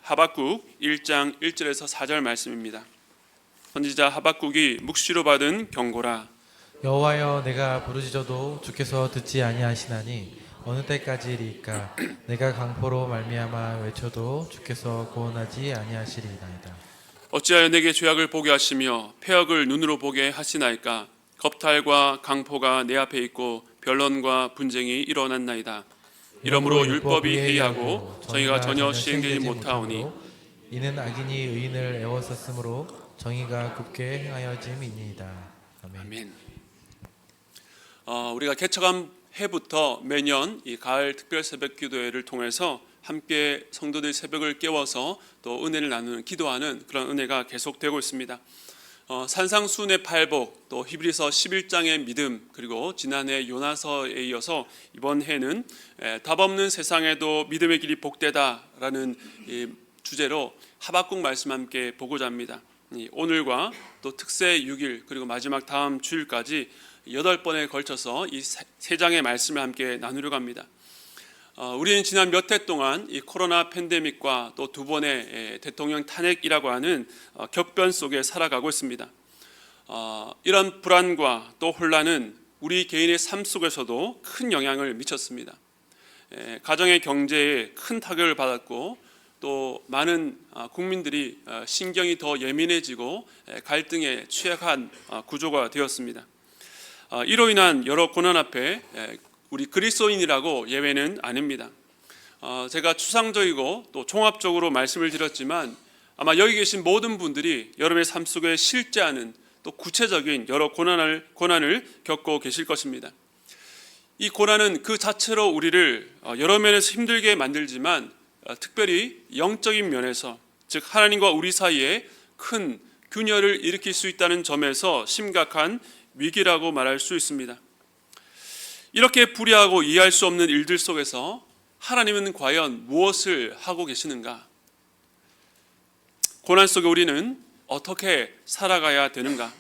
하박국 1장 1절에서 4절 말씀입니다. 선지자 하박국이 묵시로 받은 경고라. 여호와여, 내가 부르짖어도 주께서 듣지 아니하시나니 어느 때까지리까? 내가 강포로 말미암아 외쳐도 주께서 구원하지 아니하시리나이다. 어찌하여 내게 죄악을 보게 하시며 패역을 눈으로 보게 하시나이까? 겁탈과 강포가 내 앞에 있고 변론과 분쟁이 일어났나이다. 이러므로 율법이 해이하고 정의가 전혀 시행되지 못하오니 이는 악인이 의인을 애워쌌으므로 정의가 굽게 행하여짐이니이다. 아멘. 우리가 개척한 해부터 매년 이 가을 특별 새벽 기도회를 통해서 함께 성도들 새벽을 깨워서 또 은혜를 나누는 기도하는 그런 은혜가 계속되고 있습니다. 산상수훈의 팔복, 또 히브리서 11장의 믿음, 그리고 지난해 요나서에 이어서 이번 해는 답 없는 세상에도 믿음의 길이 복되다라는 주제로 하박국 말씀 함께 보고자 합니다. 오늘과 또 특세 6일 그리고 마지막 다음 주일까지 8번에 걸쳐서 이 세 장의 말씀을 함께 나누려고 합니다. 우리는 지난 몇 해 동안 이 코로나 팬데믹과 또 두 번의 대통령 탄핵이라고 하는 격변 속에 살아가고 있습니다. 이런 불안과 또 혼란은 우리 개인의 삶 속에서도 큰 영향을 미쳤습니다. 가정의 경제에 큰 타격을 받았고 또 많은 국민들이 신경이 더 예민해지고 갈등에 취약한 구조가 되었습니다. 이로 인한 여러 고난 앞에 우리 그리스도인이라고 예외는 아닙니다. 제가 추상적이고 또 종합적으로 말씀을 드렸지만 아마 여기 계신 모든 분들이 여러분의 삶 속에 실제하는 또 구체적인 여러 고난을 겪고 계실 것입니다. 이 고난은 그 자체로 우리를 여러 면에서 힘들게 만들지만 특별히 영적인 면에서, 즉 하나님과 우리 사이에 큰 균열을 일으킬 수 있다는 점에서 심각한 위기라고 말할 수 있습니다. 이렇게 불의하고 이해할 수 없는 일들 속에서 하나님은 과연 무엇을 하고 계시는가? 고난 속에 우리는 어떻게 살아가야 되는가?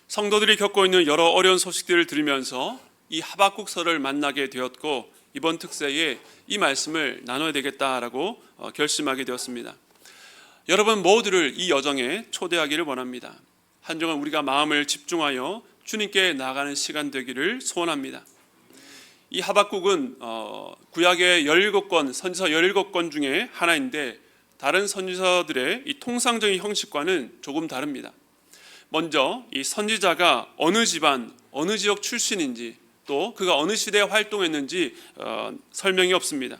성도들이 겪고 있는 여러 어려운 소식들을 들으면서 이 하박국서를 만나게 되었고 이번 특세에 이 말씀을 나눠야 되겠다라고 결심하게 되었습니다. 여러분 모두를 이 여정에 초대하기를 원합니다. 한 주간 우리가 마음을 집중하여 주님께 나아가는 시간 되기를 소원합니다. 이 하박국은 구약의 17권 선지서 17권 중에 하나인데 다른 선지서들의 이 통상적인 형식과는 조금 다릅니다. 먼저 이 선지자가 어느 집안, 어느 지역 출신인지 또 그가 어느 시대에 활동했는지 설명이 없습니다.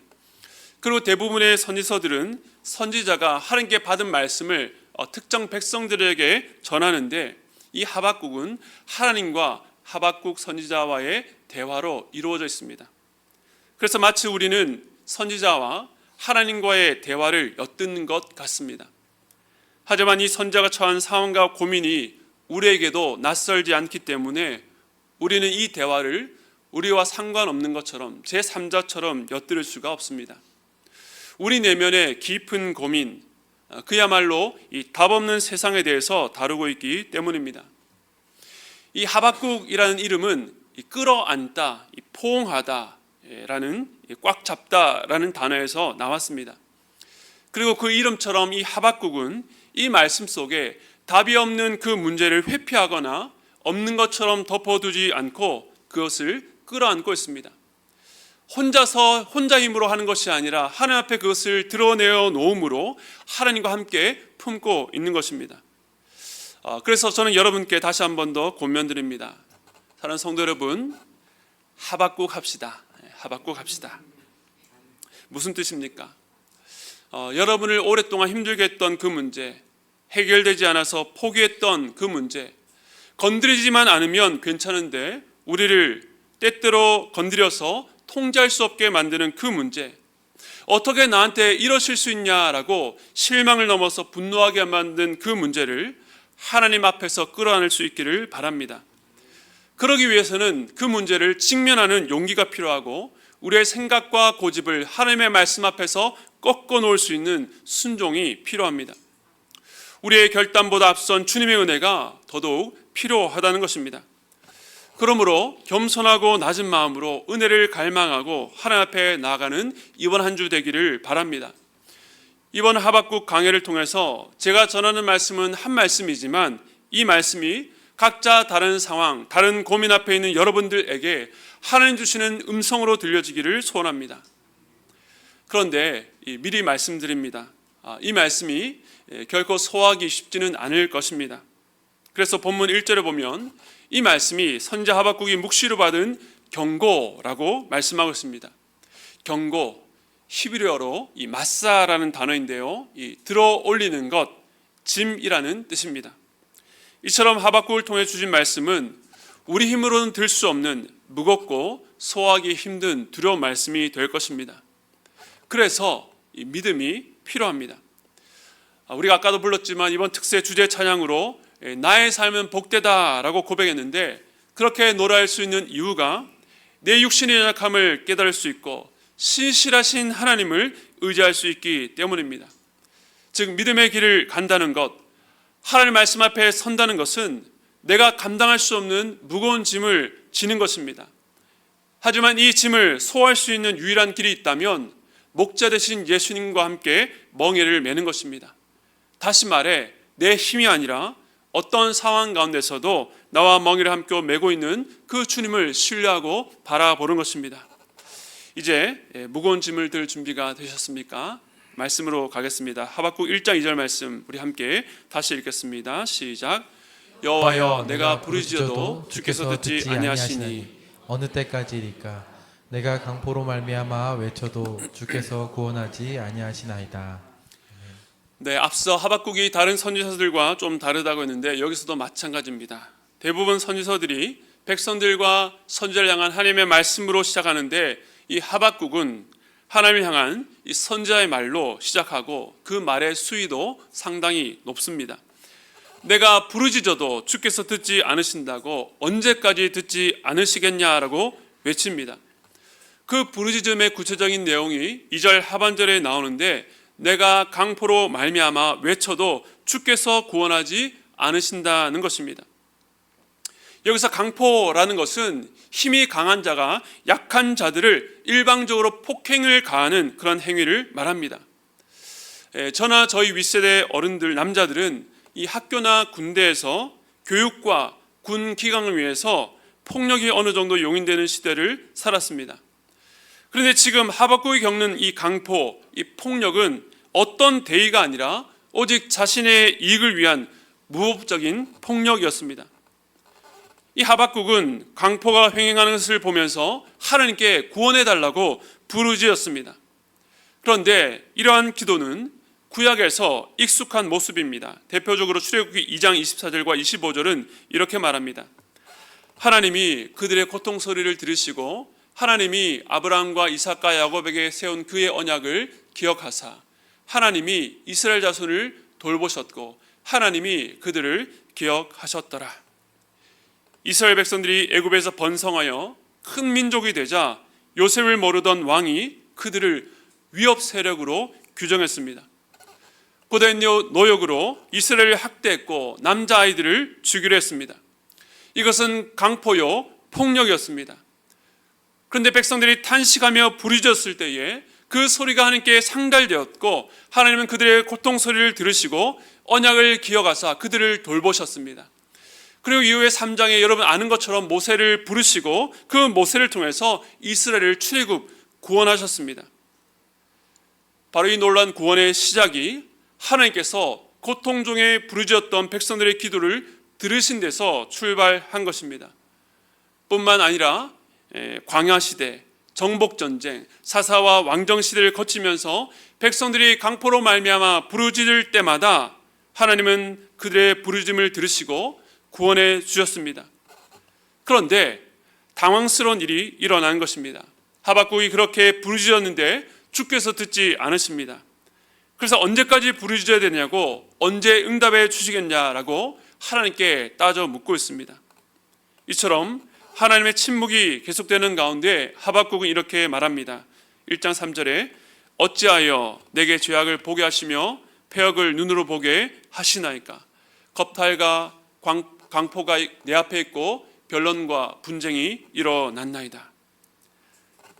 그리고 대부분의 선지서들은 선지자가 하나님께 받은 말씀을 특정 백성들에게 전하는데 이 하박국은 하나님과 하박국 선지자와의 대화로 이루어져 있습니다. 그래서 마치 우리는 선지자와 하나님과의 대화를 엿듣는 것 같습니다. 하지만 이 선지자가 처한 상황과 고민이 우리에게도 낯설지 않기 때문에 우리는 이 대화를 우리와 상관없는 것처럼 제3자처럼 엿들을 수가 없습니다. 우리 내면의 깊은 고민, 그야말로 이 답 없는 세상에 대해서 다루고 있기 때문입니다. 이 하박국이라는 이름은 끌어안다, 포옹하다라는 꽉 잡다라는 단어에서 나왔습니다. 그리고 그 이름처럼 이 하박국은 이 말씀 속에 답이 없는 그 문제를 회피하거나 없는 것처럼 덮어두지 않고 그것을 끌어안고 있습니다. 혼자 힘으로 하는 것이 아니라 하나님 앞에 그것을 드러내어 놓음으로 하나님과 함께 품고 있는 것입니다. 그래서 저는 여러분께 다시 한 번 더 권면드립니다. 사랑하는 성도 여러분, 하박국 합시다. 하박국 합시다. 무슨 뜻입니까? 여러분을 오랫동안 힘들게 했던 그 문제, 해결되지 않아서 포기했던 그 문제, 건드리지만 않으면 괜찮은데 우리를 때때로 건드려서 통제할 수 없게 만드는 그 문제, 어떻게 나한테 이러실 수 있냐라고 실망을 넘어서 분노하게 만든 그 문제를 하나님 앞에서 끌어안을 수 있기를 바랍니다. 그러기 위해서는 그 문제를 직면하는 용기가 필요하고 우리의 생각과 고집을 하나님의 말씀 앞에서 꺾어 놓을 수 있는 순종이 필요합니다. 우리의 결단보다 앞선 주님의 은혜가 더더욱 필요하다는 것입니다. 그러므로 겸손하고 낮은 마음으로 은혜를 갈망하고 하나님 앞에 나아가는 이번 한 주 되기를 바랍니다. 이번 하박국 강해를 통해서 제가 전하는 말씀은 한 말씀이지만 이 말씀이 각자 다른 상황, 다른 고민 앞에 있는 여러분들에게 하나님 주시는 음성으로 들려지기를 소원합니다. 그런데 미리 말씀드립니다. 이 말씀이 결코 소화하기 쉽지는 않을 것입니다. 그래서 본문 1절에 보면 이 말씀이 선지자 하박국이 묵시로 받은 경고라고 말씀하고 있습니다. 경고, 히브리어로 이 마사라는 단어인데요, 이 들어 올리는 것, 짐이라는 뜻입니다. 이처럼 하박국을 통해 주신 말씀은 우리 힘으로는 들 수 없는 무겁고 소화하기 힘든 두려운 말씀이 될 것입니다. 그래서 이 믿음이 필요합니다. 우리가 아까도 불렀지만 이번 특세 주제 찬양으로 나의 삶은 복되다라고 고백했는데, 그렇게 노래할 수 있는 이유가 내 육신의 연약함을 깨달을 수 있고 신실하신 하나님을 의지할 수 있기 때문입니다. 즉 믿음의 길을 간다는 것, 하나님 말씀 앞에 선다는 것은 내가 감당할 수 없는 무거운 짐을 지는 것입니다. 하지만 이 짐을 소화할 수 있는 유일한 길이 있다면 목자 되신 예수님과 함께 멍에를 매는 것입니다. 다시 말해 내 힘이 아니라 어떤 상황 가운데서도 나와 멍에를 함께 메고 있는 그 주님을 신뢰하고 바라보는 것입니다. 이제 무거운 짐을 들 준비가 되셨습니까? 말씀으로 가겠습니다. 하박국 1장 2절 말씀 우리 함께 다시 읽겠습니다. 시작. 여호와여 내가 부르짖어도 주께서 듣지 아니하시니 어느 때까지리까? 내가 강포로 말미암아 외쳐도 주께서 구원하지 아니하시나이다. 네, 앞서 하박국이 다른 선지서들과 좀 다르다고 했는데 여기서도 마찬가지입니다. 대부분 선지서들이 백성들과 선지자를 향한 하나님의 말씀으로 시작하는데 이 하박국은 하나님을 향한 이 선지자의 말로 시작하고 그 말의 수위도 상당히 높습니다. 내가 부르짖어도 주께서 듣지 않으신다고 언제까지 듣지 않으시겠냐라고 외칩니다. 그 부르짖음의 구체적인 내용이 2절 하반절에 나오는데 내가 강포로 말미암아 외쳐도 주께서 구원하지 않으신다는 것입니다. 여기서 강포라는 것은 힘이 강한 자가 약한 자들을 일방적으로 폭행을 가하는 그런 행위를 말합니다. 저나 저희 윗세대 어른들, 남자들은 이 학교나 군대에서 교육과 군 기강을 위해서 폭력이 어느 정도 용인되는 시대를 살았습니다. 그런데 지금 하박국이 겪는 이 강포, 이 폭력은 어떤 대의가 아니라 오직 자신의 이익을 위한 무법적인 폭력이었습니다. 이 하박국은 강포가 횡행하는 것을 보면서 하나님께 구원해달라고 부르짖었습니다. 그런데 이러한 기도는 구약에서 익숙한 모습입니다. 대표적으로 출애굽기 2장 24절과 25절은 이렇게 말합니다. 하나님이 그들의 고통 소리를 들으시고 하나님이 아브라함과 이삭과 야곱에게 세운 그의 언약을 기억하사 하나님이 이스라엘 자손을 돌보셨고 하나님이 그들을 기억하셨더라. 이스라엘 백성들이 애굽에서 번성하여 큰 민족이 되자 요셉을 모르던 왕이 그들을 위협 세력으로 규정했습니다. 고된 노역으로 이스라엘을 학대했고 남자아이들을 죽이려 했습니다. 이것은 강포요 폭력이었습니다. 그런데 백성들이 탄식하며 부르짖었을 때에 그 소리가 하나님께 상달되었고 하나님은 그들의 고통 소리를 들으시고 언약을 기억하사 그들을 돌보셨습니다. 그리고 이후에 3장에 여러분 아는 것처럼 모세를 부르시고 그 모세를 통해서 이스라엘을 출애굽 구원하셨습니다. 바로 이 놀라운 구원의 시작이 하나님께서 고통 중에 부르짖었던 백성들의 기도를 들으신 데서 출발한 것입니다. 뿐만 아니라 광야 시대, 정복 전쟁, 사사와 왕정 시대를 거치면서 백성들이 강포로 말미암아 부르짖을 때마다 하나님은 그들의 부르짖음을 들으시고 구원해 주셨습니다. 그런데 당황스러운 일이 일어난 것입니다. 하박국이 그렇게 부르짖었는데 주께서 듣지 않으십니다. 그래서 언제까지 부르짖어야 되냐고, 언제 응답해 주시겠냐라고 하나님께 따져 묻고 있습니다. 이처럼 하나님의 침묵이 계속되는 가운데 하박국은 이렇게 말합니다. 1장 3절에 어찌하여 내게 죄악을 보게 하시며 패역을 눈으로 보게 하시나이까. 겁탈과 강포가 내 앞에 있고 변론과 분쟁이 일어났나이다.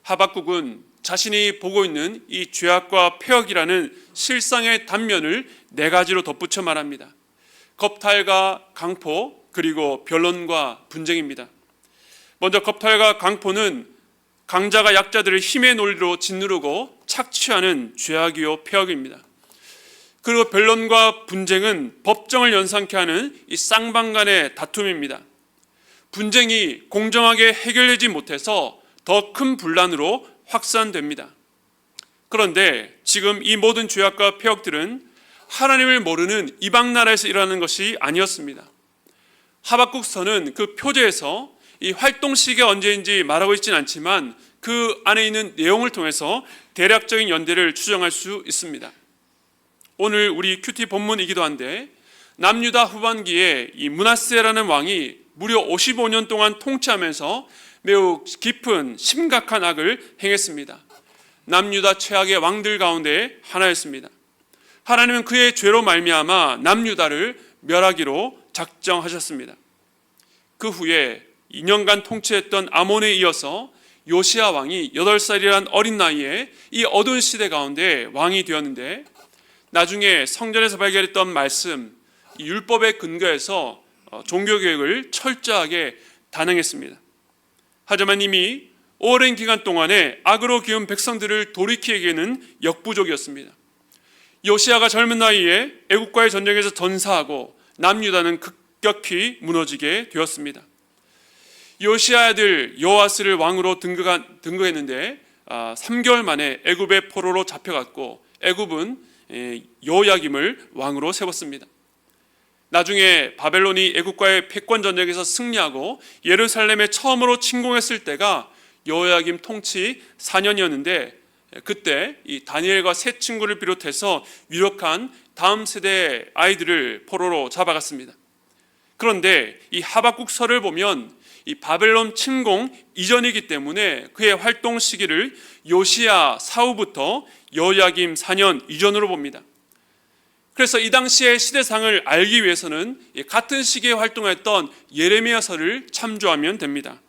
하박국은 자신이 보고 있는 이 죄악과 폐역이라는 실상의 단면을 네 가지로 덧붙여 말합니다. 겁탈과 강포, 그리고 변론과 분쟁입니다. 먼저 겁탈과 강포는 강자가 약자들을 힘의 논리로 짓누르고 착취하는 죄악이요 폐역입니다. 그리고 변론과 분쟁은 법정을 연상케 하는 이 쌍방 간의 다툼입니다. 분쟁이 공정하게 해결되지 못해서 더 큰 분란으로 확산됩니다. 그런데 지금 이 모든 죄악과 폐역들은 하나님을 모르는 이방 나라에서 일어나는 것이 아니었습니다. 하박국서는 그 표제에서 이 활동 시기가 언제인지 말하고 있지는 않지만 그 안에 있는 내용을 통해서 대략적인 연대를 추정할 수 있습니다. 오늘 우리 큐티 본문이기도 한데 남유다 후반기에 이 므낫세라는 왕이 무려 55년 동안 통치하면서 매우 깊은 심각한 악을 행했습니다. 남유다 최악의 왕들 가운데 하나였습니다. 하나님은 그의 죄로 말미암아 남유다를 멸하기로 작정하셨습니다. 그 후에 2년간 통치했던 아몬에 이어서 요시야 왕이 8살이란 어린 나이에 이 어두운 시대 가운데 왕이 되었는데 나중에 성전에서 발견했던 말씀, 이 율법에 근거해서 종교개혁을 철저하게 단행했습니다. 하지만 이미 오랜 기간 동안에 악으로 기운 백성들을 돌이키기에는 역부족이었습니다. 요시야가 젊은 나이에 애국과의 전쟁에서 전사하고 남유다는 급격히 무너지게 되었습니다. 요시야 아들 요아스를 왕으로 등극했는데 3개월 만에 애굽의 포로로 잡혀갔고 애굽은 여호야김을 왕으로 세웠습니다. 나중에 바벨론이 애굽과의 패권 전쟁에서 승리하고 예루살렘에 처음으로 침공했을 때가 여호야김 통치 4년이었는데 그때 이 다니엘과 세 친구를 비롯해서 유력한 다음 세대의 아이들을 포로로 잡아갔습니다. 그런데 이 하박국서를 보면 이 바벨론 침공 이전이기 때문에 그의 활동 시기를 요시야 사후부터 여호야김 4년 이전으로 봅니다. 그래서 이 당시의 시대상을 알기 위해서는 같은 시기에 활동했던 예레미야서를 참조하면 됩니다.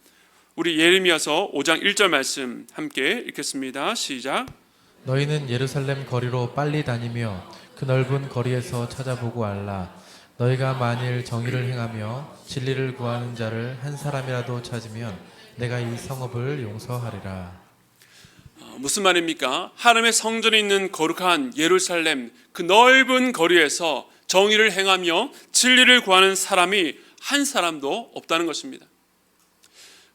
우리 예레미야서 5장 1절 말씀 함께 읽겠습니다. 시작. 너희는 예루살렘 거리로 빨리 다니며 그 넓은 거리에서 찾아보고 알라. 너희가 만일 정의를 행하며 진리를 구하는 자를 한 사람이라도 찾으면 내가 이 성읍을 용서하리라. 무슨 말입니까? 하나님의 성전에 있는 거룩한 예루살렘 그 넓은 거리에서 정의를 행하며 진리를 구하는 사람이 한 사람도 없다는 것입니다.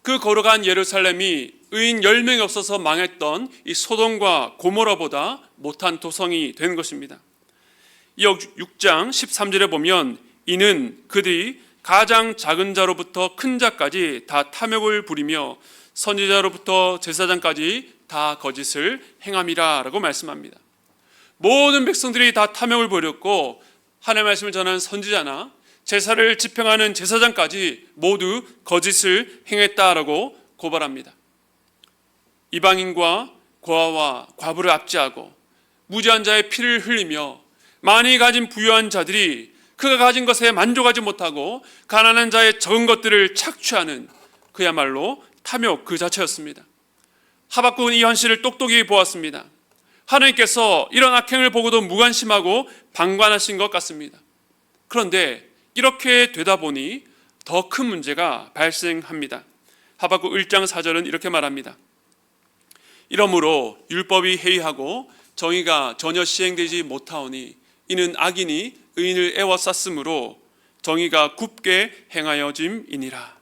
그 거룩한 예루살렘이 의인 10명이 없어서 망했던 이 소돔과 고모라보다 못한 도성이 된 것입니다. 6장 13절에 보면 이는 그들이 가장 작은 자로부터 큰 자까지 다 탐욕을 부리며 선지자로부터 제사장까지 다 거짓을 행함이라 라고 말씀합니다. 모든 백성들이 다 탐욕을 부렸고 하나님의 말씀을 전하는 선지자나 제사를 집행하는 제사장까지 모두 거짓을 행했다라고 고발합니다. 이방인과 고아와 과부를 압제하고 무지한 자의 피를 흘리며 많이 가진 부유한 자들이 그가 가진 것에 만족하지 못하고 가난한 자의 적은 것들을 착취하는 그야말로 탐욕 그 자체였습니다. 하박국은 이 현실을 똑똑히 보았습니다. 하나님께서 이런 악행을 보고도 무관심하고 방관하신 것 같습니다. 그런데 이렇게 되다 보니 더 큰 문제가 발생합니다. 하박국 1장 4절은 이렇게 말합니다. 이러므로 율법이 해이하고 정의가 전혀 시행되지 못하오니 이는 악인이 의인을 애워쌌으므로 정의가 굽게 행하여짐이니라.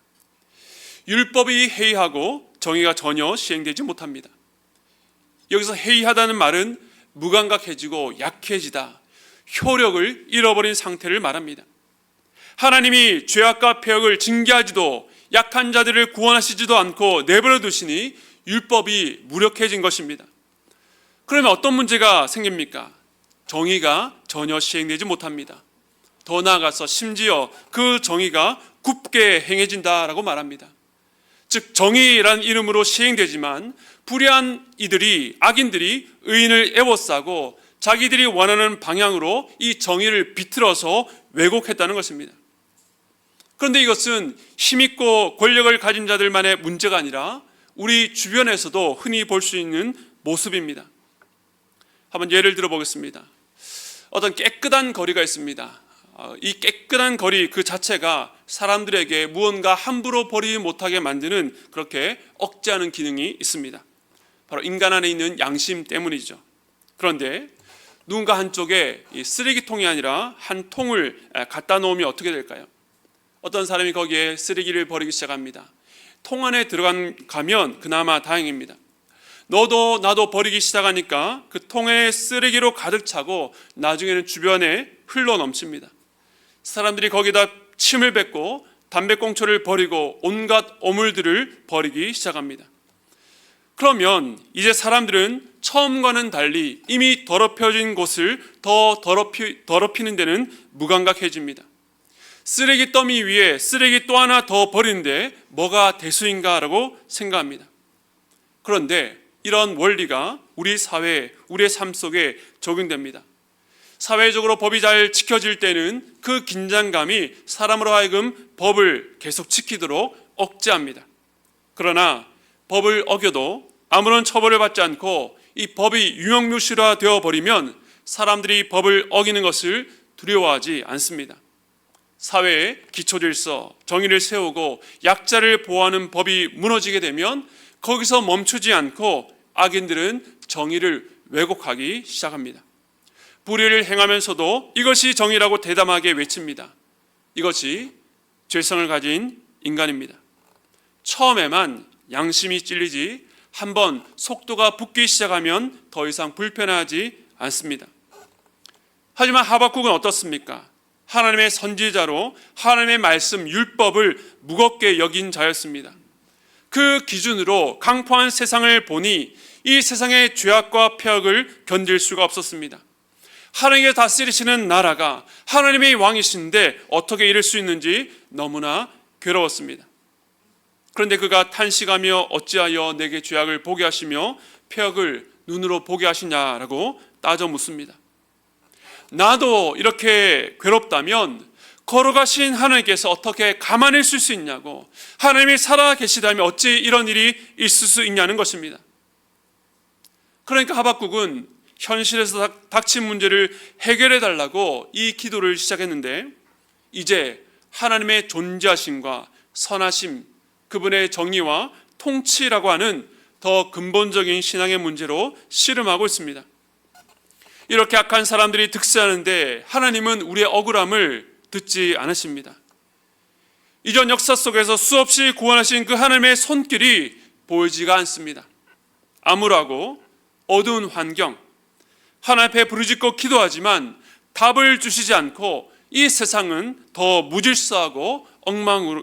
율법이 해이하고 정의가 전혀 시행되지 못합니다. 여기서 해이하다는 말은 무감각해지고 약해지다, 효력을 잃어버린 상태를 말합니다. 하나님이 죄악과 폐역을 징계하지도 약한 자들을 구원하시지도 않고 내버려 두시니 율법이 무력해진 것입니다. 그러면 어떤 문제가 생깁니까? 정의가 전혀 시행되지 못합니다. 더 나아가서 심지어 그 정의가 굽게 행해진다라고 말합니다. 즉 정의라는 이름으로 시행되지만 불의한 이들이 악인들이 의인을 애워싸고 자기들이 원하는 방향으로 이 정의를 비틀어서 왜곡했다는 것입니다. 그런데 이것은 힘있고 권력을 가진 자들만의 문제가 아니라 우리 주변에서도 흔히 볼 수 있는 모습입니다. 한번 예를 들어 보겠습니다. 어떤 깨끗한 거리가 있습니다. 이 깨끗한 거리 그 자체가 사람들에게 무언가 함부로 버리지 못하게 만드는 그렇게 억제하는 기능이 있습니다. 바로 인간 안에 있는 양심 때문이죠. 그런데 누군가 한쪽에 이 쓰레기통이 아니라 한 통을 갖다 놓으면 어떻게 될까요? 어떤 사람이 거기에 쓰레기를 버리기 시작합니다. 통 안에 들어가면 그나마 다행입니다. 너도 나도 버리기 시작하니까 그 통에 쓰레기로 가득 차고 나중에는 주변에 흘러 넘칩니다. 사람들이 거기다 침을 뱉고 담배꽁초를 버리고 온갖 오물들을 버리기 시작합니다. 그러면 이제 사람들은 처음과는 달리 이미 더럽혀진 곳을 더 더럽히는 데는 무감각해집니다. 쓰레기 더미 위에 쓰레기 또 하나 더 버리는데 뭐가 대수인가라고 생각합니다. 그런데 이런 원리가 우리 사회, 우리의 삶 속에 적용됩니다. 사회적으로 법이 잘 지켜질 때는 그 긴장감이 사람으로 하여금 법을 계속 지키도록 억제합니다. 그러나 법을 어겨도 아무런 처벌을 받지 않고 이 법이 유명무실화되어 버리면 사람들이 법을 어기는 것을 두려워하지 않습니다. 사회의 기초질서, 정의를 세우고 약자를 보호하는 법이 무너지게 되면 거기서 멈추지 않고 악인들은 정의를 왜곡하기 시작합니다. 불의를 행하면서도 이것이 정의라고 대담하게 외칩니다. 이것이 죄성을 가진 인간입니다. 처음에만 양심이 찔리지 한번 속도가 붙기 시작하면 더 이상 불편하지 않습니다. 하지만 하박국은 어떻습니까? 하나님의 선지자로 하나님의 말씀 율법을 무겁게 여긴 자였습니다. 그 기준으로 강포한 세상을 보니 이 세상의 죄악과 폐악을 견딜 수가 없었습니다. 하나님께 다스리시는 나라가 하나님의 왕이신데 어떻게 이럴 수 있는지 너무나 괴로웠습니다. 그런데 그가 탄식하며 어찌하여 내게 죄악을 보게 하시며 폐악을 눈으로 보게 하시냐라고 따져 묻습니다. 나도 이렇게 괴롭다면 걸어가신 하나님께서 어떻게 가만히 있을 수 있냐고, 하나님이 살아 계시다면 어찌 이런 일이 있을 수 있냐는 것입니다. 그러니까 하박국은 현실에서 닥친 문제를 해결해 달라고 이 기도를 시작했는데, 이제 하나님의 존재하심과 선하심, 그분의 정의와 통치라고 하는 더 근본적인 신앙의 문제로 씨름하고 있습니다. 이렇게 악한 사람들이 득세하는데 하나님은 우리의 억울함을 듣지 않으십니다. 이전 역사 속에서 수없이 구원하신 그 하나님의 손길이 보이지가 않습니다. 암울하고 어두운 환경, 하나님 앞에 부르짖고 기도하지만 답을 주시지 않고 이 세상은 더 무질서하고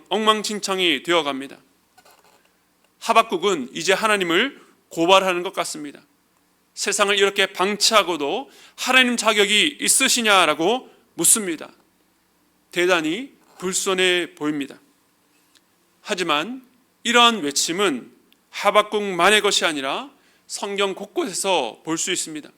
엉망진창이 되어갑니다. 하박국은 이제 하나님을 고발하는 것 같습니다. 세상을 이렇게 방치하고도 하나님 자격이 있으시냐라고 묻습니다. 대단히 불손해 보입니다. 하지만 이러한 외침은 하박국만의 것이 아니라 성경 곳곳에서 볼 수 있습니다.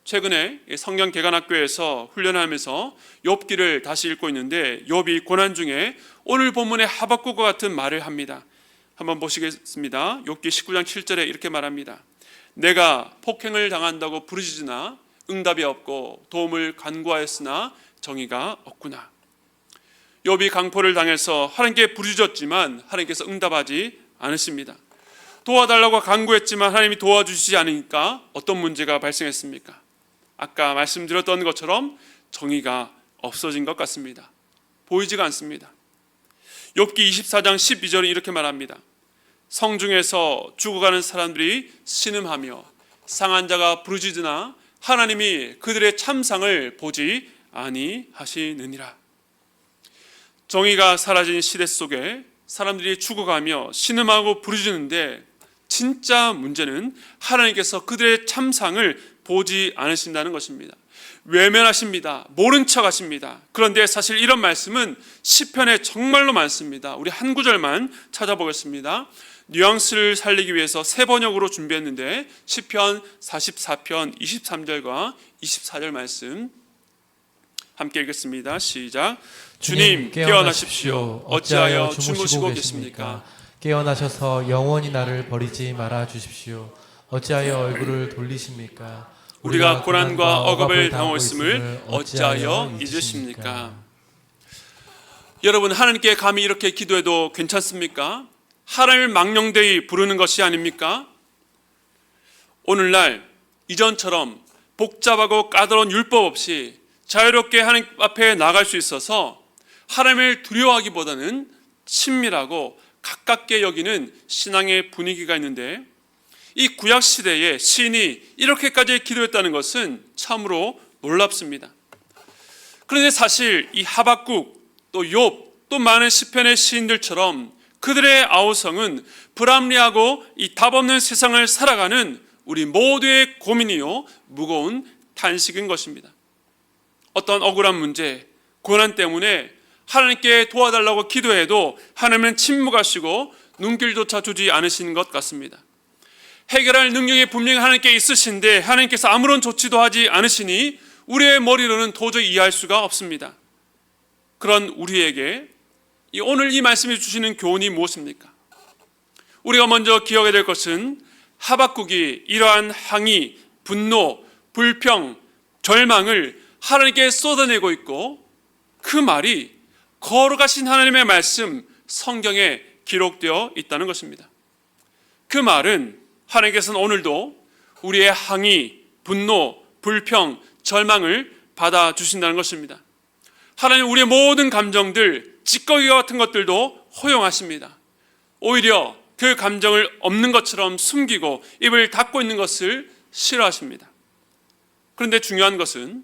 최근에 성경 개관학교에서 훈련하면서 욥기를 다시 읽고 있는데 욥이 고난 중에 오늘 본문의 하박국과 같은 말을 합니다. 한번 보시겠습니다. 욥기 19장 7절에 이렇게 말합니다. 내가 폭행을 당한다고 부르짖으나 응답이 없고 도움을 간구하였으나 정의가 없구나. 욥이 강포를 당해서 하나님께 부르짖었지만 하나님께서 응답하지 않으십니다. 도와달라고 간구했지만 하나님이 도와주시지 않으니까 어떤 문제가 발생했습니까? 아까 말씀드렸던 것처럼 정의가 없어진 것 같습니다. 보이지가 않습니다. 욥기 24장 12절은 이렇게 말합니다. 성중에서 죽어가는 사람들이 신음하며 상한 자가 부르짖으나 하나님이 그들의 참상을 보지 아니하시느니라. 정의가 사라진 시대 속에 사람들이 죽어가며 신음하고 부르짖는데 진짜 문제는 하나님께서 그들의 참상을 보지 않으신다는 것입니다. 외면하십니다. 모른 척 하십니다. 그런데 사실 이런 말씀은 시편에 정말로 많습니다. 우리 한 구절만 찾아보겠습니다. 뉘앙스를 살리기 위해서 세 번역으로 준비했는데 시편 44편 23절과 24절 말씀 함께 읽겠습니다. 시작. 주님 깨어나십시오. 어찌하여 주무시고 계십니까? 깨어나셔서 영원히 나를 버리지 말아 주십시오. 어찌하여 얼굴을 돌리십니까? 우리가 고난과 억압을 당하고 있음을 어찌하여 잊으십니까? 여러분, 하나님께 감히 이렇게 기도해도 괜찮습니까? 하나님을 망령되이 부르는 것이 아닙니까? 오늘날 이전처럼 복잡하고 까다로운 율법 없이 자유롭게 하나님 앞에 나갈 수 있어서 하나님을 두려워하기보다는 친밀하고 가깝게 여기는 신앙의 분위기가 있는데, 이 구약 시대에 시인이 이렇게까지 기도했다는 것은 참으로 놀랍습니다. 그런데 사실 이 하박국, 또 욥, 또 많은 시편의 시인들처럼 그들의 아우성은 불합리하고 이 답없는 세상을 살아가는 우리 모두의 고민이요 무거운 탄식인 것입니다. 어떤 억울한 문제, 고난 때문에 하나님께 도와달라고 기도해도 하나님은 침묵하시고 눈길조차 주지 않으시는 것 같습니다. 해결할 능력이 분명히 하나님께 있으신데 하나님께서 아무런 조치도 하지 않으시니 우리의 머리로는 도저히 이해할 수가 없습니다. 그런 우리에게 오늘 이 말씀이 주시는 교훈이 무엇입니까? 우리가 먼저 기억해야 될 것은 하박국이 이러한 항의, 분노, 불평, 절망을 하나님께 쏟아내고 있고, 그 말이 거룩하신 하나님의 말씀 성경에 기록되어 있다는 것입니다. 그 말은 하나님께서는 오늘도 우리의 항의, 분노, 불평, 절망을 받아주신다는 것입니다. 하나님 우리의 모든 감정들, 찌꺼기와 같은 것들도 허용하십니다. 오히려 그 감정을 없는 것처럼 숨기고 입을 닫고 있는 것을 싫어하십니다. 그런데 중요한 것은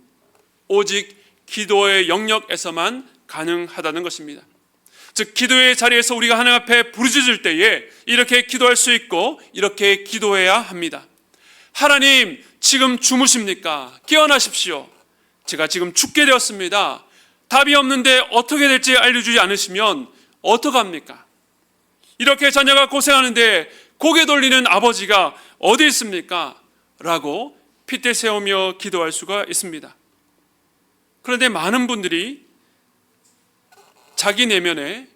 오직 기도의 영역에서만 가능하다는 것입니다. 즉 기도의 자리에서 우리가 하나님 앞에 부르짖을 때에 이렇게 기도할 수 있고 이렇게 기도해야 합니다. 하나님, 지금 주무십니까? 깨어나십시오. 제가 지금 죽게 되었습니다. 답이 없는데 어떻게 될지 알려주지 않으시면 어떡합니까? 이렇게 자녀가 고생하는데 고개 돌리는 아버지가 어디 있습니까? 라고 핏대 세우며 기도할 수가 있습니다. 그런데 많은 분들이 자기 내면에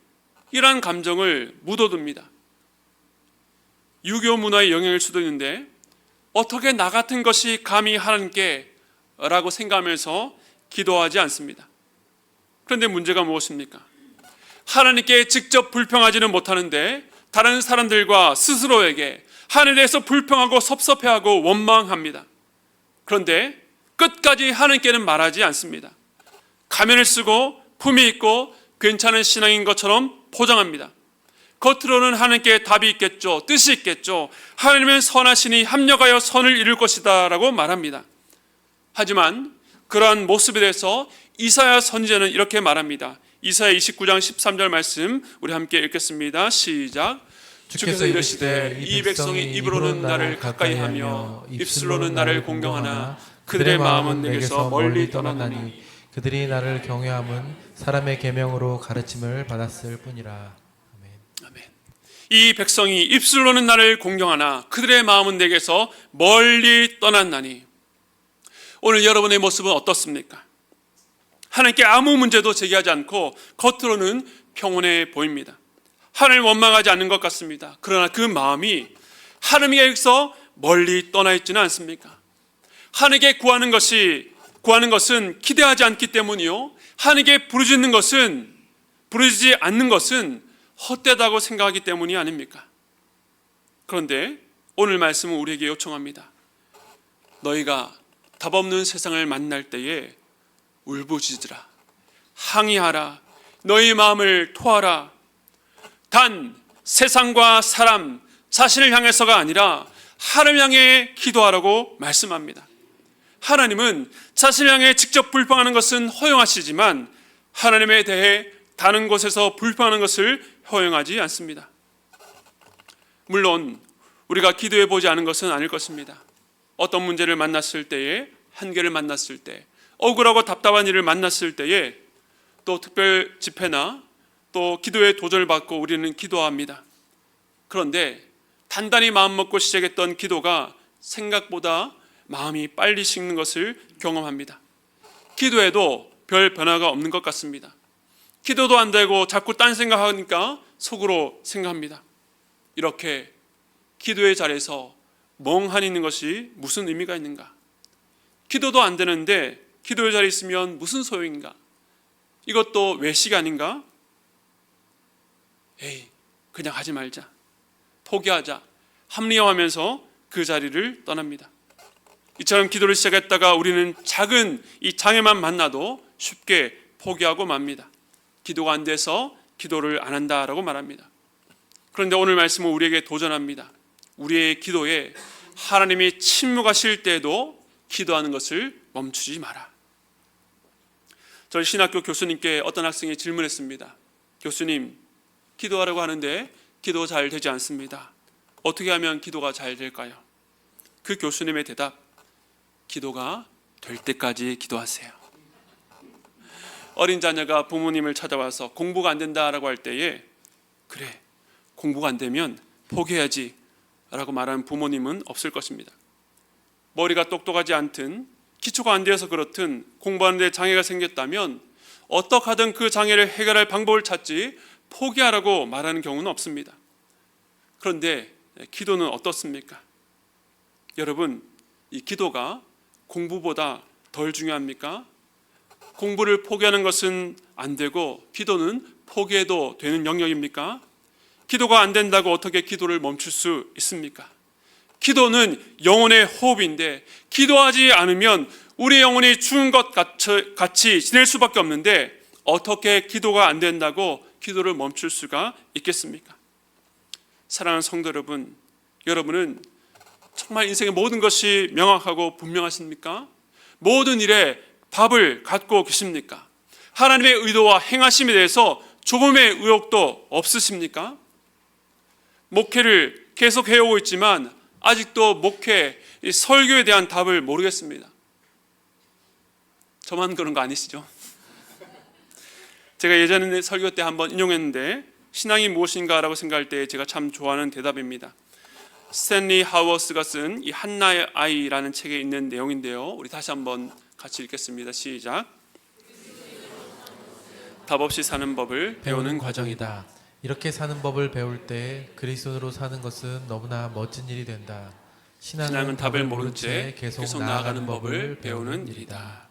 이러한 감정을 묻어둡니다. 유교 문화의 영향일 수도 있는데 어떻게 나 같은 것이 감히 하나님께 라고 생각하면서 기도하지 않습니다. 그런데 문제가 무엇입니까? 하나님께 직접 불평하지는 못하는데 다른 사람들과 스스로에게 하나님에 대해서 불평하고 섭섭해하고 원망합니다. 그런데 끝까지 하나님께는 말하지 않습니다. 가면을 쓰고 품이 있고 괜찮은 신앙인 것처럼 포장합니다. 겉으로는 하나님께 답이 있겠죠, 뜻이 있겠죠, 하나님은 선하시니 합력하여 선을 이룰 것이다 라고 말합니다. 하지만 그러한 모습에 대해서 이사야 선지자는 이렇게 말합니다. 이사야 29장 13절 말씀 우리 함께 읽겠습니다. 시작. 주께서 이르시되 이 백성이 입으로는 나를 가까이하며 입술로는 나를 공경하나 그들의 마음은 내게서 멀리 떠났나니 그들이 나를 경외함은 사람의 계명으로 가르침을 받았을 뿐이라. 아멘. 아멘. 이 백성이 입술로는 나를 공경하나 그들의 마음은 내게서 멀리 떠났나니. 오늘 여러분의 모습은 어떻습니까? 하나님께 아무 문제도 제기하지 않고 겉으로는 평온해 보입니다. 하나님을 원망하지 않는 것 같습니다. 그러나 그 마음이 하나님께서 멀리 떠나 있지는 않습니까? 하나님께 구하는 것은 기대하지 않기 때문이요, 하나님께 부르짖지 않는 것은 헛되다고 생각하기 때문이 아닙니까? 그런데 오늘 말씀은 우리에게 요청합니다. 너희가 답 없는 세상을 만날 때에 울부짖으라, 항의하라, 너희 마음을 토하라. 단 세상과 사람, 자신을 향해서가 아니라 하나님을 향해 기도하라고 말씀합니다. 하나님은 자신을 향해 직접 불평하는 것은 허용하시지만 하나님에 대해 다른 곳에서 불평하는 것을 허용하지 않습니다. 물론 우리가 기도해 보지 않은 것은 아닐 것입니다. 어떤 문제를 만났을 때에, 한계를 만났을 때, 억울하고 답답한 일을 만났을 때에 또 특별 집회나 또 기도의 도전을 받고 우리는 기도합니다. 그런데 단단히 마음 먹고 시작했던 기도가 생각보다 마음이 빨리 식는 것을 경험합니다. 기도해도 별 변화가 없는 것 같습니다. 기도도 안 되고 자꾸 딴 생각하니까 속으로 생각합니다. 이렇게 기도의 자리에서 멍하니 있는 것이 무슨 의미가 있는가? 기도도 안 되는데 기도의 자리에 있으면 무슨 소용인가? 이것도 외식 아닌가? 에이, 그냥 하지 말자, 포기하자, 합리화하면서 그 자리를 떠납니다. 이처럼 기도를 시작했다가 우리는 작은 이 장애만 만나도 쉽게 포기하고 맙니다. 기도가 안 돼서 기도를 안 한다라고 말합니다. 그런데 오늘 말씀은 우리에게 도전합니다. 우리의 기도에 하나님이 침묵하실 때에도 기도하는 것을 멈추지 마라. 저희 신학교 교수님께 어떤 학생이 질문했습니다. 교수님, 기도하라고 하는데 기도 잘 되지 않습니다. 어떻게 하면 기도가 잘 될까요? 그 교수님의 대답, 기도가 될 때까지 기도하세요. 어린 자녀가 부모님을 찾아와서 공부가 안 된다라고 할 때에 그래, 공부가 안 되면 포기해야지 라고 말하는 부모님은 없을 것입니다. 머리가 똑똑하지 않든 기초가 안 되어서 그렇든 공부하는 데 장애가 생겼다면 어떻게 하든 그 장애를 해결할 방법을 찾지 포기하라고 말하는 경우는 없습니다. 그런데 기도는 어떻습니까? 여러분, 이 기도가 공부보다 덜 중요합니까? 공부를 포기하는 것은 안 되고 기도는 포기해도 되는 영역입니까? 기도가 안 된다고 어떻게 기도를 멈출 수 있습니까? 기도는 영혼의 호흡인데 기도하지 않으면 우리 영혼이 죽은 것 같이 지낼 수밖에 없는데 어떻게 기도가 안 된다고 기도를 멈출 수가 있겠습니까? 사랑하는 성도 여러분, 여러분은 정말 인생의 모든 것이 명확하고 분명하십니까? 모든 일에 답을 갖고 계십니까? 하나님의 의도와 행하심에 대해서 조금의 의혹도 없으십니까? 목회를 계속 해오고 있지만 아직도 목회, 설교에 대한 답을 모르겠습니다. 저만 그런 거 아니시죠? 제가 예전에 설교 때 한번 인용했는데 신앙이 무엇인가라고 생각할 때 제가 참 좋아하는 대답입니다. 스탠리 하워스가 쓴 이 한나의 아이라는 책에 있는 내용인데요. 우리 다시 한번 같이 읽겠습니다. 시작. 답 없이 사는 법을 배우는 과정이다. 이렇게 사는 법을 배울 때 그리스도로 사는 것은 너무나 멋진 일이 된다. 신앙은 답을 모른 채 계속 나아가는 법을 배우는 일이다.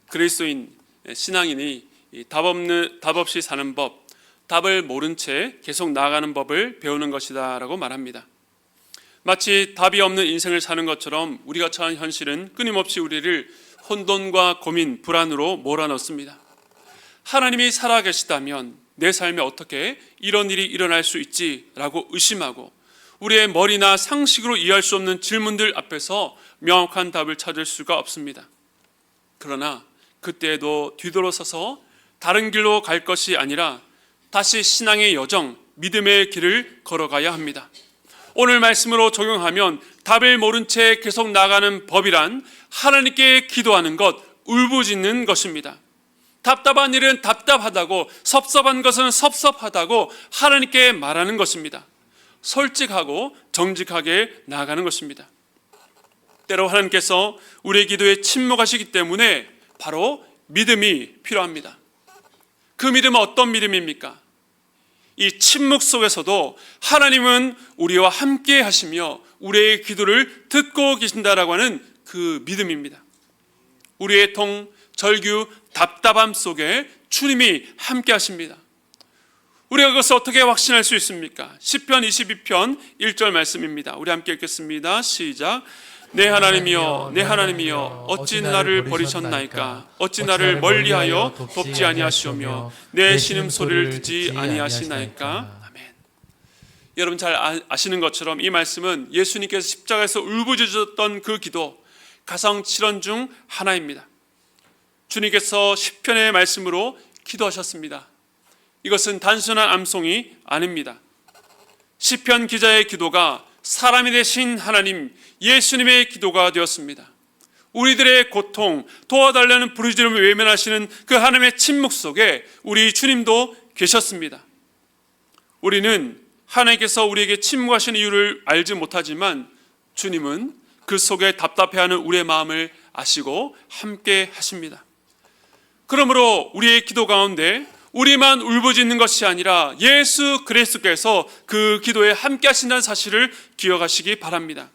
그리스도인 신앙인이 답 없이 사는 법, 답을 모른 채 계속 나아가는 법을 배우는 것이다 라고 말합니다. 마치 답이 없는 인생을 사는 것처럼 우리가 처한 현실은 끊임없이 우리를 혼돈과 고민, 불안으로 몰아넣습니다. 하나님이 살아계시다면 내 삶에 어떻게 이런 일이 일어날 수 있지라고 의심하고 우리의 머리나 상식으로 이해할 수 없는 질문들 앞에서 명확한 답을 찾을 수가 없습니다. 그러나 그때에도 뒤돌아서서 다른 길로 갈 것이 아니라 다시 신앙의 여정, 믿음의 길을 걸어가야 합니다. 오늘 말씀으로 적용하면 답을 모른 채 계속 나가는 법이란 하나님께 기도하는 것, 울부짖는 것입니다. 답답한 일은 답답하다고, 섭섭한 것은 섭섭하다고 하나님께 말하는 것입니다. 솔직하고 정직하게 나아가는 것입니다. 때로 하나님께서 우리의 기도에 침묵하시기 때문에 바로 믿음이 필요합니다. 그 믿음은 어떤 믿음입니까? 이 침묵 속에서도 하나님은 우리와 함께 하시며 우리의 기도를 듣고 계신다라고 하는 그 믿음입니다. 우리의 통, 절규, 답답함 속에 주님이 함께 하십니다. 우리가 그것을 어떻게 확신할 수 있습니까? 시편 22편 1절 말씀입니다. 우리 함께 읽겠습니다. 시작. 내 하나님이여, 내 하나님이여, 어찌 나를 버리셨나이까? 어찌 나를 멀리하여 돕지 아니하시오며 내 신음소리를 듣지 아니하시나이까? 아멘. 여러분 잘 아시는 것처럼 이 말씀은 예수님께서 십자가에서 울부짖었던 그 기도, 가성 7원 중 하나입니다. 주님께서 시편의 말씀으로 기도하셨습니다. 이것은 단순한 암송이 아닙니다. 시편 기자의 기도가 사람이 되신 하나님 예수님의 기도가 되었습니다. 우리들의 고통, 도와달라는 부르짖음을 외면하시는 그 하나님의 침묵 속에 우리 주님도 계셨습니다. 우리는 하나님께서 우리에게 침묵하시는 이유를 알지 못하지만 주님은 그 속에 답답해하는 우리의 마음을 아시고 함께 하십니다. 그러므로 우리의 기도 가운데 우리만 울부짖는 것이 아니라 예수 그리스도께서 그 기도에 함께 하신다는 사실을 기억하시기 바랍니다.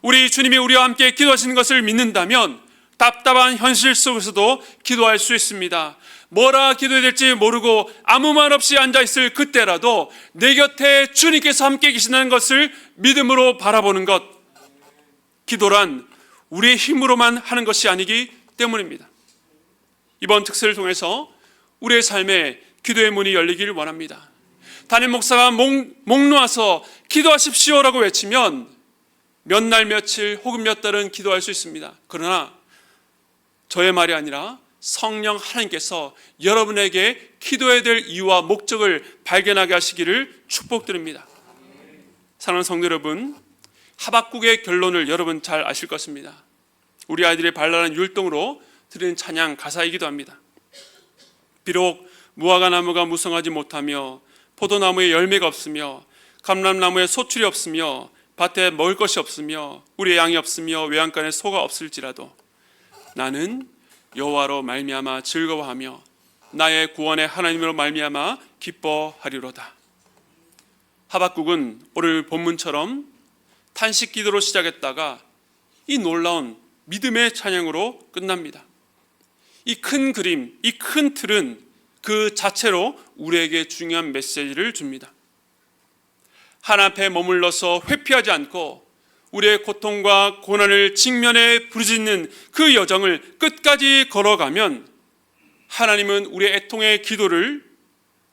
우리 주님이 우리와 함께 기도하시는 것을 믿는다면 답답한 현실 속에서도 기도할 수 있습니다. 뭐라 기도해야 될지 모르고 아무 말 없이 앉아있을 그때라도 내 곁에 주님께서 함께 계신다는 것을 믿음으로 바라보는 것, 기도란 우리의 힘으로만 하는 것이 아니기 때문입니다. 이번 특세를 통해서 우리의 삶에 기도의 문이 열리기를 원합니다. 담임 목사가 목 놓아서 기도하십시오라고 외치면 몇 날 며칠 혹은 몇 달은 기도할 수 있습니다. 그러나 저의 말이 아니라 성령 하나님께서 여러분에게 기도해야 될 이유와 목적을 발견하게 하시기를 축복드립니다. 사랑하는 성도 여러분, 하박국의 결론을 여러분 잘 아실 것입니다. 우리 아이들의 발랄한 율동으로 드리는 찬양 가사이기도 합니다. 비록 무화과 나무가 무성하지 못하며 포도나무에 열매가 없으며 감람나무에 소출이 없으며 밭에 먹을 것이 없으며 우리의 양이 없으며 외양간에 소가 없을지라도 나는 여호와로 말미암아 즐거워하며 나의 구원의 하나님으로 말미암아 기뻐하리로다. 하박국은 오늘 본문처럼 탄식 기도로 시작했다가 이 놀라운 믿음의 찬양으로 끝납니다. 이 큰 그림, 이 큰 틀은 그 자체로 우리에게 중요한 메시지를 줍니다. 하나님 앞에 머물러서 회피하지 않고 우리의 고통과 고난을 직면해 부르짖는 그 여정을 끝까지 걸어가면 하나님은 우리의 애통의 기도를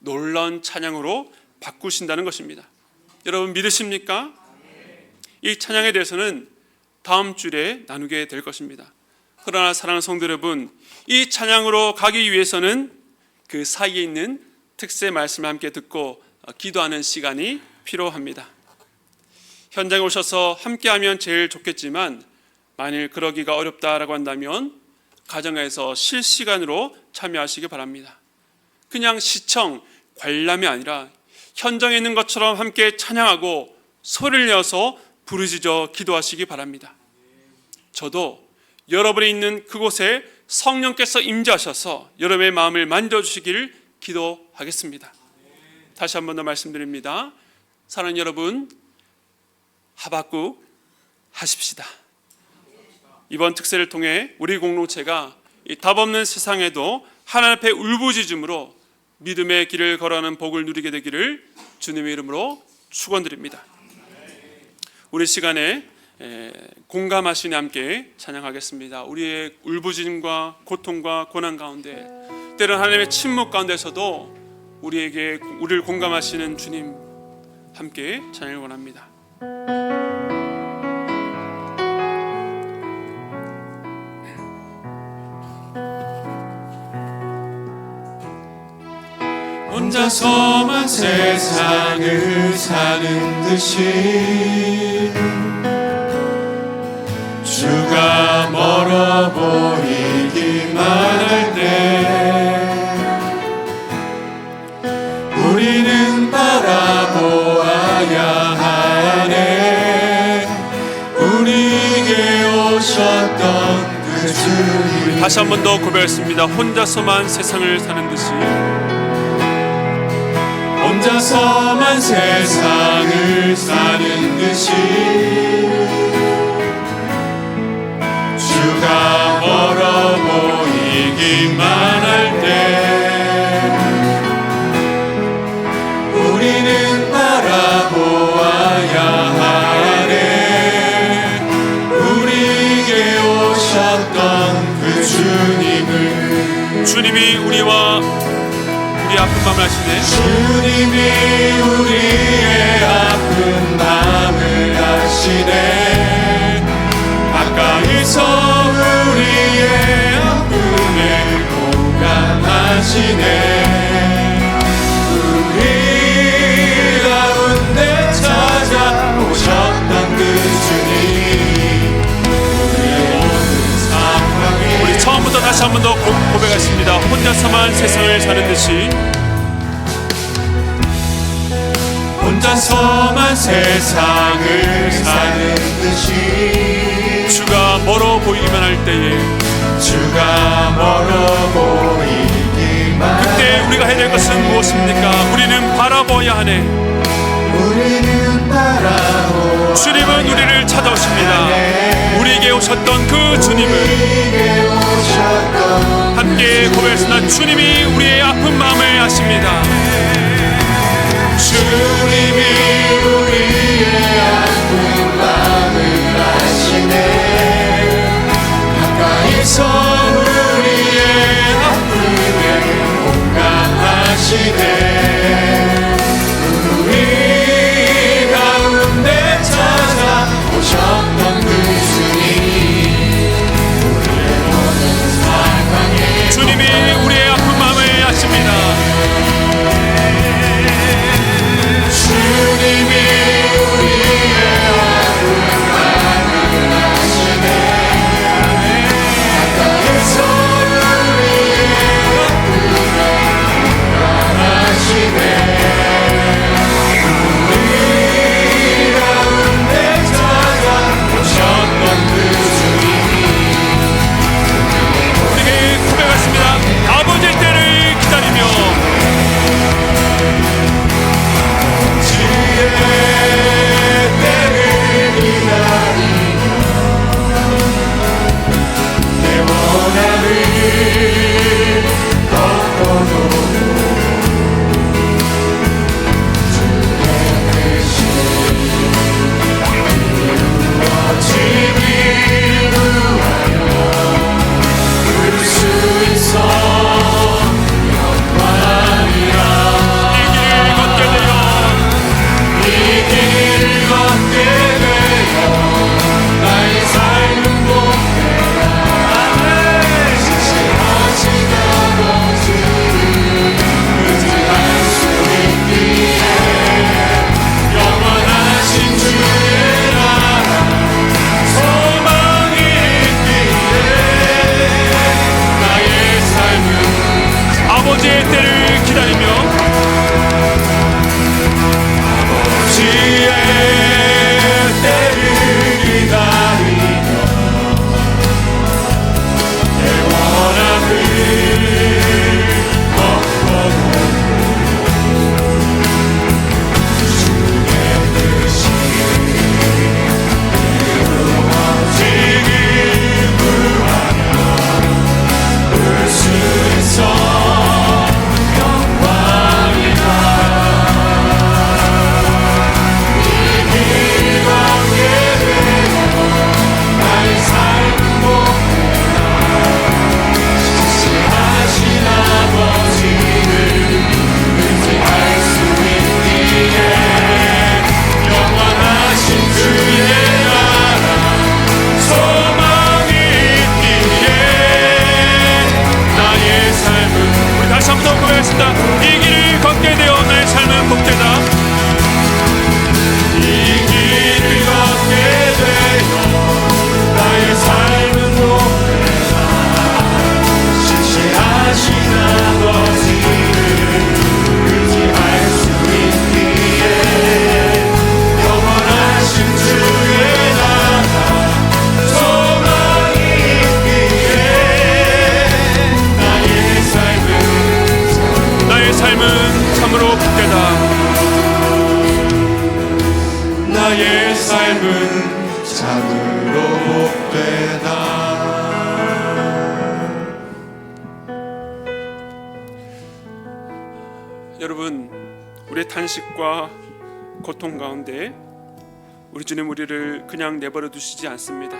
놀라운 찬양으로 바꾸신다는 것입니다. 여러분 믿으십니까? 이 찬양에 대해서는 다음 주에 나누게 될 것입니다. 그러나 사랑하는 성도 여러분, 이 찬양으로 가기 위해서는 그 사이에 있는 특세 말씀을 함께 듣고 기도하는 시간이 필요합니다. 현장에 오셔서 함께하면 제일 좋겠지만 만일 그러기가 어렵다라고 한다면 가정에서 실시간으로 참여하시기 바랍니다. 그냥 시청, 관람이 아니라 현장에 있는 것처럼 함께 찬양하고 소리를 내어서 부르짖어 기도하시기 바랍니다. 저도 여러분이 있는 그곳에 성령께서 임재하셔서 여러분의 마음을 만져주시기를 기도하겠습니다. 다시 한 번 더 말씀드립니다. 사랑하는 여러분, 하박국 하십시다. 이번 특세를 통해 우리 공동체가 이 답없는 세상에도 하나님 앞에 울부짖음으로 믿음의 길을 걸어가는 복을 누리게 되기를 주님의 이름으로 축원드립니다. 우리 시간에 공감하시니 함께 찬양하겠습니다. 우리의 울부짖음과 고통과 고난 가운데 때론 하나님의 침묵 가운데서도 우리를 공감하시는 주님 함께 찬양을 원합니다. 혼자서만 세상을 사는 듯이 주가 멀어 보이기만 할 때 우리는 바라보아야 하네. 우리에게 오셨던 그 주님. 다시 한 번 더 고백했습니다. 혼자서만 세상을 사는 듯이 혼자서만 세상을 사는 듯이 주가 멀어 보이기만 할 때 우리는 바라보아야 하네. 우리에게 오셨던 그 주님을. 주님이 우리 아픈 마음을 아시네. 주님이 우리의 아픈 마음을 아시네. 가까이서 우리의 아픔에 공감하시네. 우리 가운데 찾아오셨던 그 주님, 우리의 모든 상황에. 우리 처음부터 다시 한 번 더 고백하겠습니다. 혼자서만 세상을 사는 듯이 혼자서만 세상을 사는 듯이 주가 멀어 보이기만 할 때에 주가 멀어 보이기만 그때 우리가 해야 될 것은 무엇입니까? 우리는 바라보아야 하네. 우리는 바라보 주님은 우리를 찾아오십니다. 우리에게 오셨던 그 주님을 우리에게 오셨던 함께 고백했으나 주님이 우리의 아픈 마음을 아십니다. 주님이 우리의 아픈 마음을 아시네. 가까이서 우리의 아픔에 공감하시네. 우리 가운데 찾아오셨던 그 주님이 우리의 아픈 마음을 아십니다. 주님이 우리의 아픈 마음을 아시네. 가까이서 우리의 아픔에 공감하시네. 우리 가운데 찾아오셨던 그 우리에게 고백하십니다. 아버지의 때를 기다리며 주의 때를 기다리며 내 원함을 꺾어놓고 주의 뜻이 이루어지길 구하여 볼 수 있어 영광이라. 이 길 걷게 되어 나의 삶은 복되라. 지시하신 아버지를 의지할 수 있기에 영원하신 주의 나라 소망이 있기에 나의 삶은 아버지의 때를 기다리며 아버지의 때를 기다리며 내 원함을 꺾어놓고 주의 뜻이 이루어지길 구하며 볼 수 있어 영광이다. 나의 삶은 복되라. 지시하신 아버지를 의지할 수 있기에 영원하신 주의 나라 소망이 있기에 나의 삶은 우리 다시 한번 더 고백했습니다. 이 길을 걷게 되어 나의 삶은 복되다. 이 길을 걷게 되어 나의 삶은 복되라. 지시하신 아버지를 의지할 수 있기에 영원하신 주의 나라 소망이 있기에 나의 삶은 참으로 복되다. 나의 삶은 참으로 복되다. 여러분, 우리의 탄식과 고통 가운데 우리 주님 우리를 그냥 내버려 두시지 않습니다.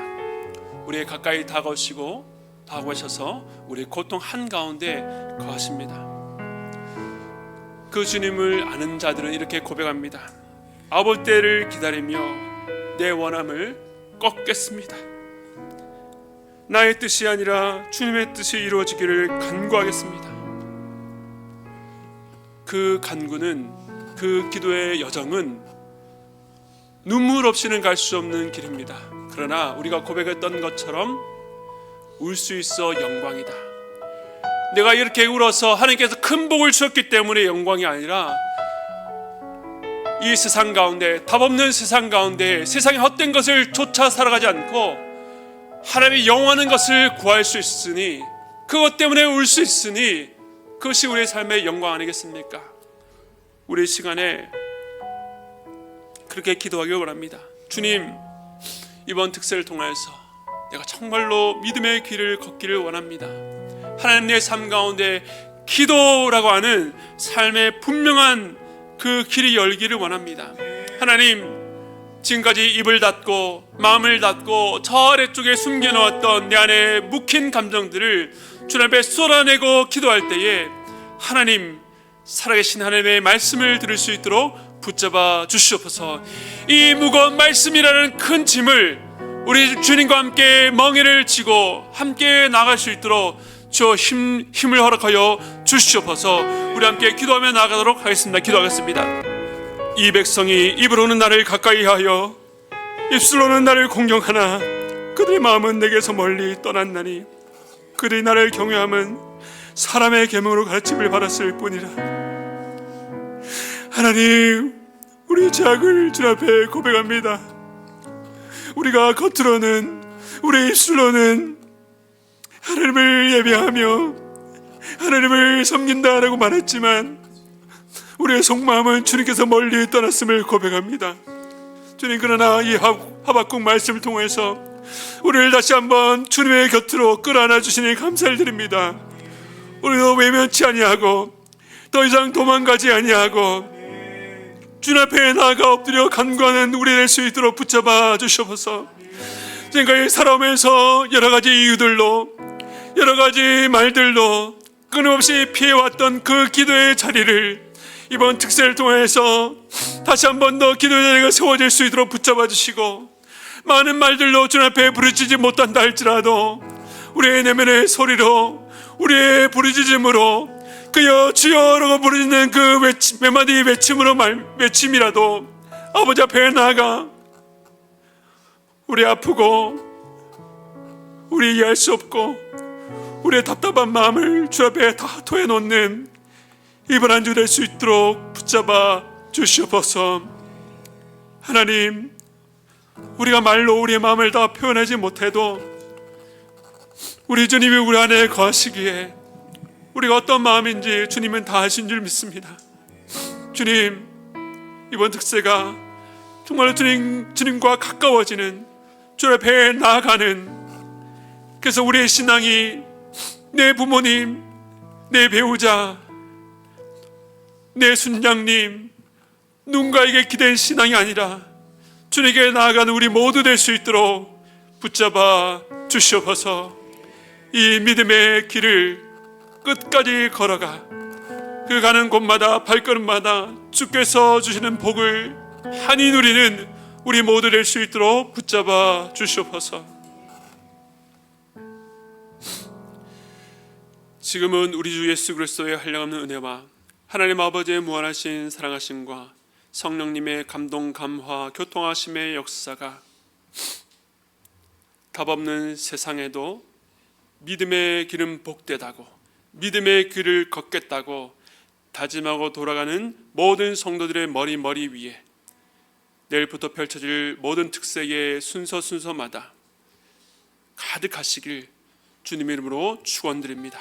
우리의 가까이 다가오시고 다가오셔서 우리의 고통 한가운데 거하십니다. 그 주님을 아는 자들은 이렇게 고백합니다. 아버지 때를 기다리며 내 원함을 꺾겠습니다. 나의 뜻이 아니라 주님의 뜻이 이루어지기를 간구하겠습니다. 그 간구는, 그 기도의 여정은 눈물 없이는 갈 수 없는 길입니다. 그러나 우리가 고백했던 것처럼 울 수 있어 영광이다. 내가 이렇게 울어서 하나님께서 큰 복을 주셨기 때문에 영광이 아니라 이 세상 가운데, 답 없는 세상 가운데 세상의 헛된 것을 쫓아 살아가지 않고 하나님의 영원한 것을 구할 수 있으니, 그것 때문에 울 수 있으니 그것이 우리의 삶의 영광 아니겠습니까? 우리 시간에 그렇게 기도하길 원합니다. 주님, 이번 특세를 통해서 내가 정말로 믿음의 길을 걷기를 원합니다. 하나님, 내 삶 가운데 기도라고 하는 삶의 분명한 그 길이 열기를 원합니다. 하나님, 지금까지 입을 닫고 마음을 닫고 저 아래쪽에 숨겨놓았던 내 안에 묵힌 감정들을 주님 앞에 쏟아내고 기도할 때에 하나님, 살아계신 하나님의 말씀을 들을 수 있도록 붙잡아 주시옵소서. 이 무거운 말씀이라는 큰 짐을 우리 주님과 함께 멍에를 지고 함께 나갈 수 있도록 저 힘을 허락하여 주시옵소서. 우리 함께 기도하며 나가도록 하겠습니다. 기도하겠습니다. 이 백성이 입으로는 나를 가까이 하여 입술로는 나를 공경하나 그들의 마음은 내게서 멀리 떠났나니 그들이 나를 경외함은 사람의 계명으로 가르침을 받았을 뿐이라. 하나님, 우리 죄악을 주 앞에 고백합니다. 우리가 겉으로는, 우리 입술로는 하나님을 예배하며 하나님을 섬긴다라고 말했지만 우리의 속마음은 주님께서 멀리 떠났음을 고백합니다. 주님, 그러나 이 하박국 말씀을 통해서 우리를 다시 한번 주님의 곁으로 끌어안아 주시니 감사를 드립니다. 우리도 외면치 아니하고 더 이상 도망가지 아니하고 주님 앞에 나아가 엎드려 간구하는 우리 될 수 있도록 붙잡아 주시옵소서. 지금까지 살아오면서 여러 가지 이유들로, 여러 가지 말들로 끊임없이 피해왔던 그 기도의 자리를 이번 특세를 통해서 다시 한 번 더 기도의 자리가 세워질 수 있도록 붙잡아 주시고, 많은 말들로 주님 앞에 부르짖지 못한다 할지라도 우리의 내면의 소리로, 우리의 부르짖음으로, 그여 주여라고 부르짖는 그 몇 마디 외침이라도 아버지 앞에 나아가 우리 아프고 우리 이해할 수 없고 우리의 답답한 마음을 주 앞에 다 토해놓는 이번 한 주 될 수 있도록 붙잡아 주시옵소서. 하나님, 우리가 말로 우리의 마음을 다 표현하지 못해도 우리 주님이 우리 안에 거하시기에 우리가 어떤 마음인지 주님은 다 아신 줄 믿습니다. 주님, 이번 특세가 정말로 주님과 가까워지는, 주 앞에 나아가는, 그래서 우리의 신앙이 내 부모님, 내 배우자, 내 순장님, 누군가에게 기댄 신앙이 아니라 주님께 나아가는 우리 모두 될 수 있도록 붙잡아 주시옵소서. 이 믿음의 길을 끝까지 걸어가 그 가는 곳마다 발걸음마다 주께서 주시는 복을 한이 누리는 우리 모두 될 수 있도록 붙잡아 주시옵소서. 지금은 우리 주 예수 그리스도의 한량없는 은혜와 하나님 아버지의 무한하신 사랑하심과 성령님의 감동 감화 교통하심의 역사가 답없는 세상에도 믿음의 길은 복되다고, 믿음의 길을 걷겠다고 다짐하고 돌아가는 모든 성도들의 머리 위에 내일부터 펼쳐질 모든 특세의 순서마다 가득하시길 주님의 이름으로 축원드립니다.